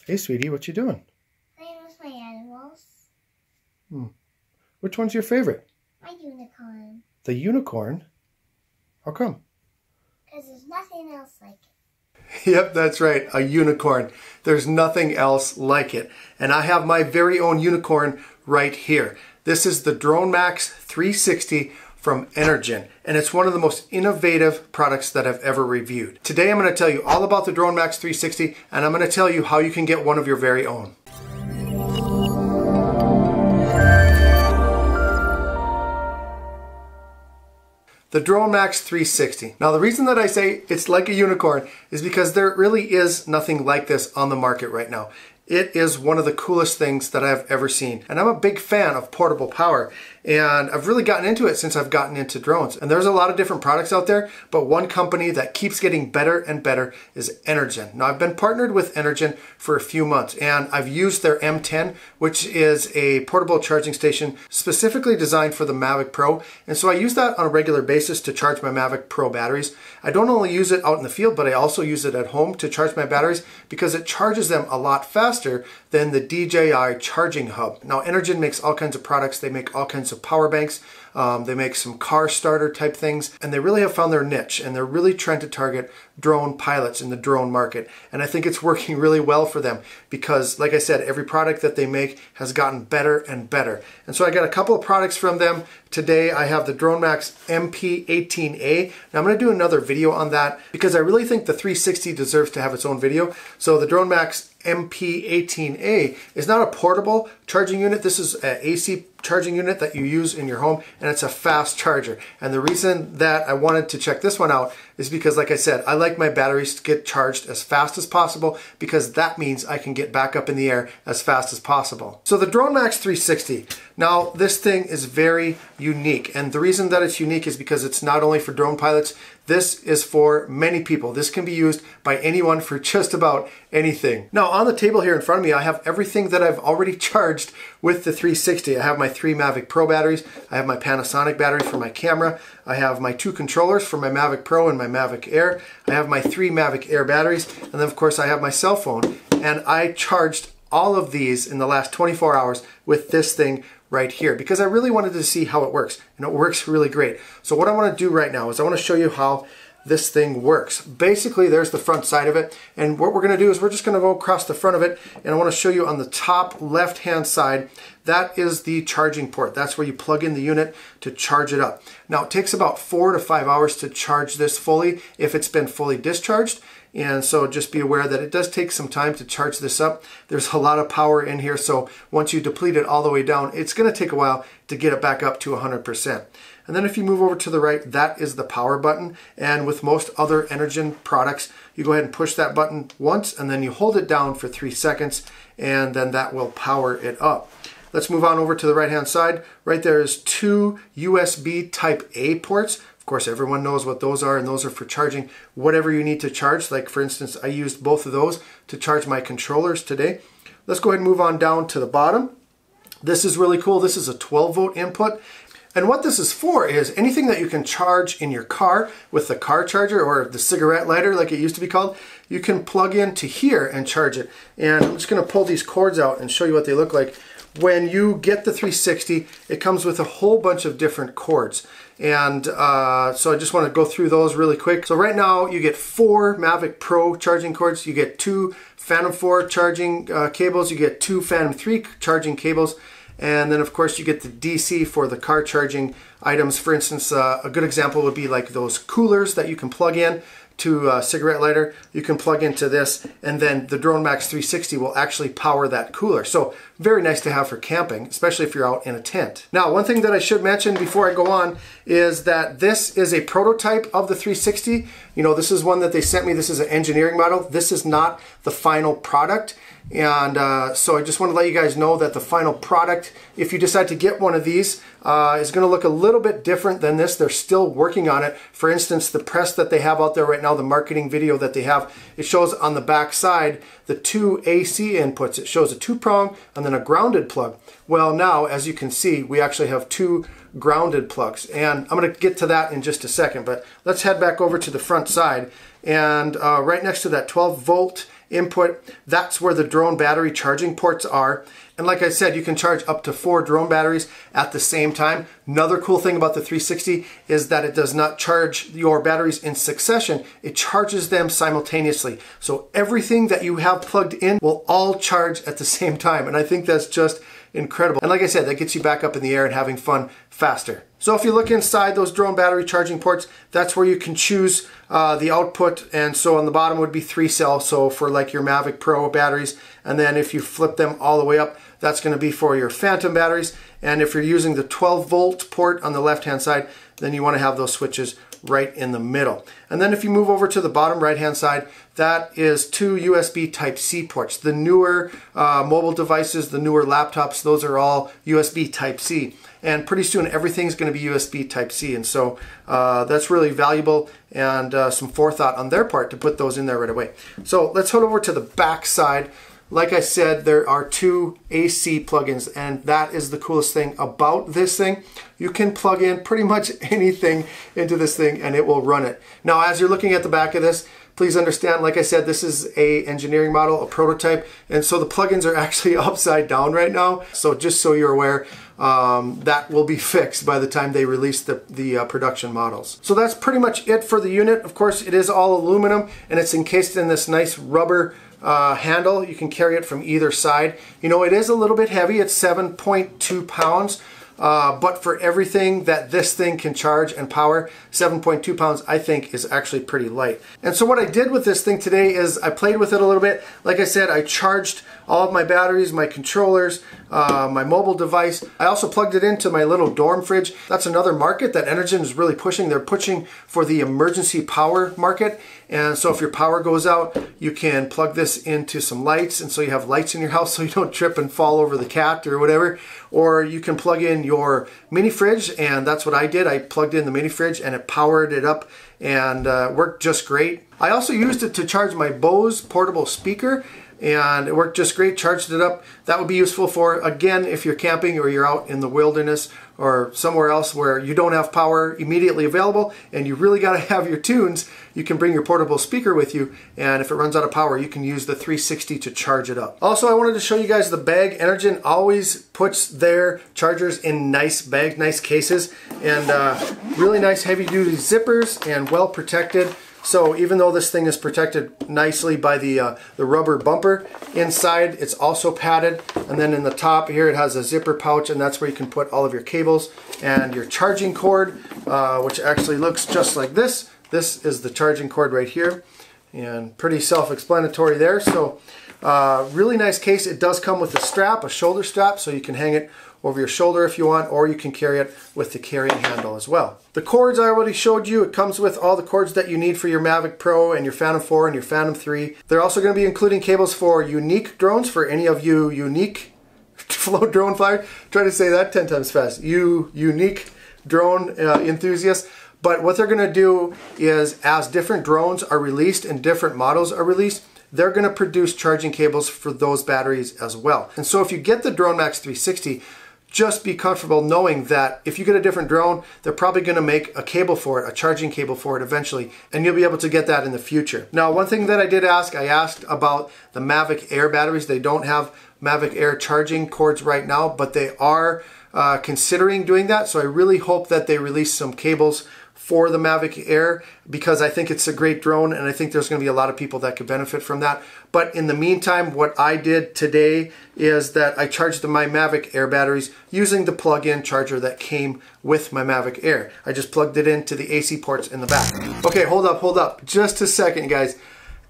Hey, sweetie, what you doing? Playing with my animals. Which one's your favorite? My unicorn. The unicorn? How come? Because there's nothing else like it. Yep, that's right, a unicorn. There's nothing else like it. And I have my very own unicorn right here. This is the DroneMax 360 from Energen, and it's one of the most innovative products that I've ever reviewed. Today I'm going to tell you all about the DroneMax 360, and I'm going to tell you how you can get one of your very own. The DroneMax 360. Now the reason that I say it's like a unicorn is because there really is nothing like this on the market right now. It is one of the coolest things that I've ever seen. And I'm a big fan of portable power. And I've really gotten into it since I've gotten into drones. And there's a lot of different products out there, but one company that keeps getting better and better is Energen. Now I've been partnered with Energen for a few months, and I've used their M10, which is a portable charging station specifically designed for the Mavic Pro. And so I use that on a regular basis to charge my Mavic Pro batteries. I don't only use it out in the field, but I also use it at home to charge my batteries because it charges them a lot faster than the DJI charging hub. Now Energen makes all kinds of products. They make all kinds of power banks. They make some car starter type things, and they really have found their niche, and they're really trying to target drone pilots in the drone market. And I think it's working really well for them because, like I said, every product that they make has gotten better and better. And so I got a couple of products from them. Today I have the DroneMax MP18A. Now I'm going to do another video on that because I really think the 360 deserves to have its own video. So the DroneMax MP18A is not a portable charging unit. This is an AC charging unit that you use in your home, and it's a fast charger. And the reason that I wanted to check this one out is because, like I said, I like my batteries to get charged as fast as possible because that means I can get back up in the air as fast as possible. So the DroneMax 360. Now this thing is very unique, and the reason that it's unique is because it's not only for drone pilots. This is for many people. This can be used by anyone for just about anything. Now on the table here in front of me, I have everything that I've already charged with the 360. I have my 3 Mavic Pro batteries. I have my Panasonic battery for my camera. I have my 2 controllers for my Mavic Pro and my Mavic Air. I have my 3 Mavic Air batteries. And then of course I have my cell phone. And I charged all of these in the last 24 hours with this thing right here because I really wanted to see how it works, and it works really great. So what I want to do right now is I want to show you how this thing works. Basically, there's the front side of it, and what we're going to do is we're just going to go across the front of it, and I want to show you on the top left hand side, that is the charging port. That's where you plug in the unit to charge it up. Now it takes about 4 to 5 hours to charge this fully if it's been fully discharged. And so just be aware that it does take some time to charge this up. There's a lot of power in here, so once you deplete it all the way down, it's going to take a while to get it back up to 100%. And then if you move over to the right, that is the power button. And with most other Energen products, you go ahead and push that button once, and then you hold it down for 3 seconds, and then that will power it up. Let's move on over to the right hand side. Right there is 2 USB type A ports. Of course, everyone knows what those are, and those are for charging whatever you need to charge. Like for instance, I used both of those to charge my controllers today. Let's go ahead and move on down to the bottom. This is really cool. This is a 12 volt input. And what this is for is anything that you can charge in your car with the car charger or the cigarette lighter like it used to be called, you can plug into here and charge it. And I'm just going to pull these cords out and show you what they look like. When you get the 360, it comes with a whole bunch of different cords. And so I just want to go through those really quick. So right now you get 4 Mavic Pro charging cords, you get 2 Phantom 4 charging cables, you get 2 Phantom 3 charging cables, and then of course you get the DC for the car charging items. For instance, a good example would be like those coolers that you can plug in to a cigarette lighter. You can plug into this, and then the DroneMax 360 will actually power that cooler. So very nice to have for camping, especially if you're out in a tent. Now, one thing that I should mention before I go on is that this is a prototype of the 360. You know, this is one that they sent me. This is an engineering model. This is not the final product. And so I just want to let you guys know that the final product, if you decide to get one of these, is going to look a little bit different than this. They're still working on it. For instance, the press that they have out there right now, the marketing video that they have, it shows on the back side the 2 AC inputs. It shows a 2-prong and then a grounded plug. Well, now, as you can see, we actually have 2 grounded plugs. And I'm going to get to that in just a second, but let's head back over to the front side. And right next to that 12 volt input, that's where the drone battery charging ports are. And like I said, you can charge up to 4 drone batteries at the same time. Another cool thing about the 360 is that it does not charge your batteries in succession. It charges them simultaneously. So everything that you have plugged in will all charge at the same time. And I think that's just incredible. And like I said, that gets you back up in the air and having fun faster. So if you look inside those drone battery charging ports, that's where you can choose the output. And so on the bottom would be 3 cell, so for like your Mavic Pro batteries. And then if you flip them all the way up, that's going to be for your Phantom batteries. And if you're using the 12 volt port on the left hand side, then you want to have those switches right in the middle. And then if you move over to the bottom right hand side, that is 2 USB Type-C ports. The newer mobile devices, the newer laptops, those are all USB Type-C. And pretty soon everything's going to be USB Type-C. And so that's really valuable and some forethought on their part to put those in there right away. So let's head over to the back side. Like I said, there are 2 AC plugins, and that is the coolest thing about this thing. You can plug in pretty much anything into this thing and it will run it. Now, as you're looking at the back of this, please understand, like I said, this is a engineering model, a prototype, and so the plugins are actually upside down right now. So just so you're aware, that will be fixed by the time they release the production models. So that's pretty much it for the unit. Of course, it is all aluminum and it's encased in this nice rubber handle. You can carry it from either side. You know, it is a little bit heavy. It's 7.2 pounds. But for everything that this thing can charge and power, 7.2 pounds I think is actually pretty light. And so what I did with this thing today is I played with it a little bit. Like I said, I charged all of my batteries, my controllers, my mobile device. I also plugged it into my little dorm fridge. That's another market that Energen is really pushing. They're pushing for the emergency power market. And so if your power goes out, you can plug this into some lights, and so you have lights in your house so you don't trip and fall over the cat or whatever. Or you can plug in your mini fridge, and that's what I did. I plugged in the mini fridge and it powered it up and worked just great. I also used it to charge my Bose portable speaker, and it worked just great, charged it up. That would be useful for, again, if you're camping or you're out in the wilderness or somewhere else where you don't have power immediately available and you really got to have your tunes. You can bring your portable speaker with you, and if it runs out of power, you can use the 360 to charge it up. Also, I wanted to show you guys the bag. Energen always puts their chargers in nice bags, nice cases, and really nice heavy-duty zippers and well protected. So even though this thing is protected nicely by the rubber bumper, inside it's also padded. And then in the top here it has a zipper pouch, and that's where you can put all of your cables and your charging cord, which actually looks just like this. This is the charging cord right here, and pretty self-explanatory there. So really nice case. It does come with a strap, a shoulder strap, so you can hang it over your shoulder if you want, or you can carry it with the carrying handle as well. The cords I already showed you. It comes with all the cords that you need for your Mavic Pro and your Phantom 4 and your Phantom 3. They're also going to be including cables for Yuneec drones, for any of you Yuneec float drone flyers. Try to say that 10 times fast. You Yuneec drone enthusiasts. But what they're going to do is, as different drones are released and different models are released, they're going to produce charging cables for those batteries as well. And so if you get the DroneMax 360, just be comfortable knowing that if you get a different drone, they're probably going to make a cable for it, a charging cable for it eventually, and you'll be able to get that in the future. Now, one thing that I did ask, I asked about the Mavic Air batteries. They don't have Mavic Air charging cords right now, but they are considering doing that. So I really hope that they release some cables for the Mavic Air, because I think it's a great drone and I think there's going to be a lot of people that could benefit from that. But in the meantime, what I did today is that I charged my Mavic Air batteries using the plug-in charger that came with my Mavic Air. I just plugged it into the AC ports in the back. Okay, hold up, just a second, guys.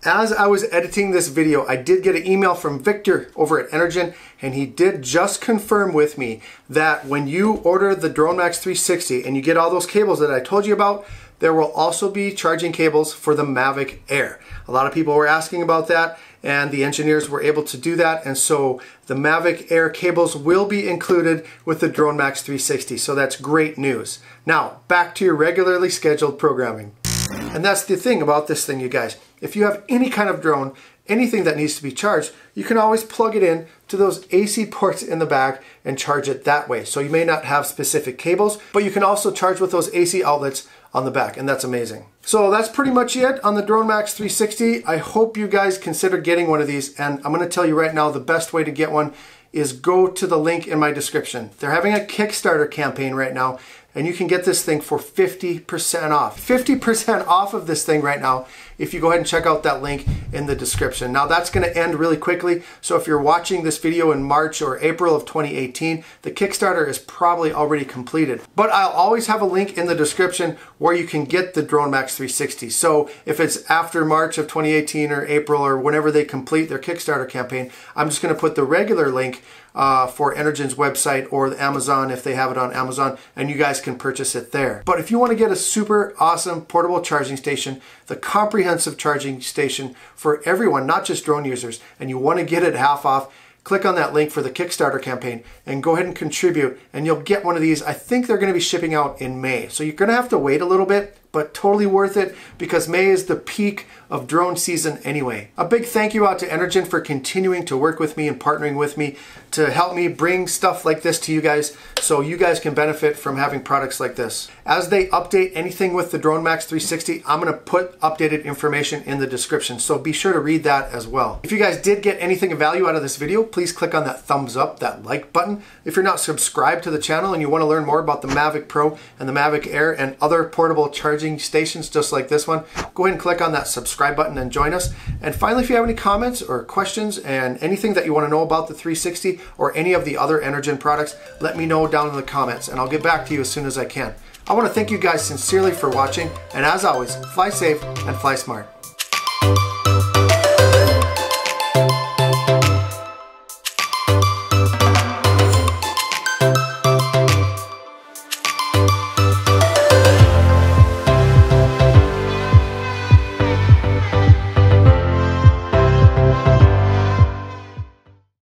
As I was editing this video, I did get an email from Victor over at Energen, and he did just confirm with me that when you order the DroneMax 360 and you get all those cables that I told you about, there will also be charging cables for the Mavic Air. A lot of people were asking about that, and the engineers were able to do that, and so the Mavic Air cables will be included with the DroneMax 360, so that's great news. Now, back to your regularly scheduled programming. And that's the thing about this thing, you guys. If you have any kind of drone, anything that needs to be charged, you can always plug it in to those AC ports in the back and charge it that way. So you may not have specific cables, but you can also charge with those AC outlets on the back, and that's amazing. So that's pretty much it on the DroneMax 360. I hope you guys consider getting one of these, and I'm going to tell you right now the best way to get one is go to the link in my description. They're having a Kickstarter campaign right now, and you can get this thing for 50% off. 50% off of this thing right now if you go ahead and check out that link in the description. Now that's going to end really quickly, so if you're watching this video in March or April of 2018, the Kickstarter is probably already completed. But I'll always have a link in the description where you can get the DroneMax 360. So if it's after March of 2018 or April or whenever they complete their Kickstarter campaign, I'm just going to put the regular link for Energen's website or the Amazon if they have it on Amazon, and you guys can purchase it there. But if you want to get a super awesome portable charging station, the comprehensive charging station for everyone, not just drone users, and you want to get it half off, click on that link for the Kickstarter campaign and go ahead and contribute, and you'll get one of these. I think they're going to be shipping out in May, so you're going to have to wait a little bit, but totally worth it because May is the peak of drone season anyway. A big thank you out to Energen for continuing to work with me and partnering with me to help me bring stuff like this to you guys so you guys can benefit from having products like this. As they update anything with the DroneMax 360, I'm going to put updated information in the description, so be sure to read that as well. If you guys did get anything of value out of this video, please click on that thumbs up, that like button. If you're not subscribed to the channel and you want to learn more about the Mavic Pro and the Mavic Air and other portable charging stations just like this one, go ahead and click on that subscribe button and join us. And finally, if you have any comments or questions and anything that you want to know about the 360 or any of the other Energen products, let me know down in the comments and I'll get back to you as soon as I can. I want to thank you guys sincerely for watching, and as always, fly safe and fly smart.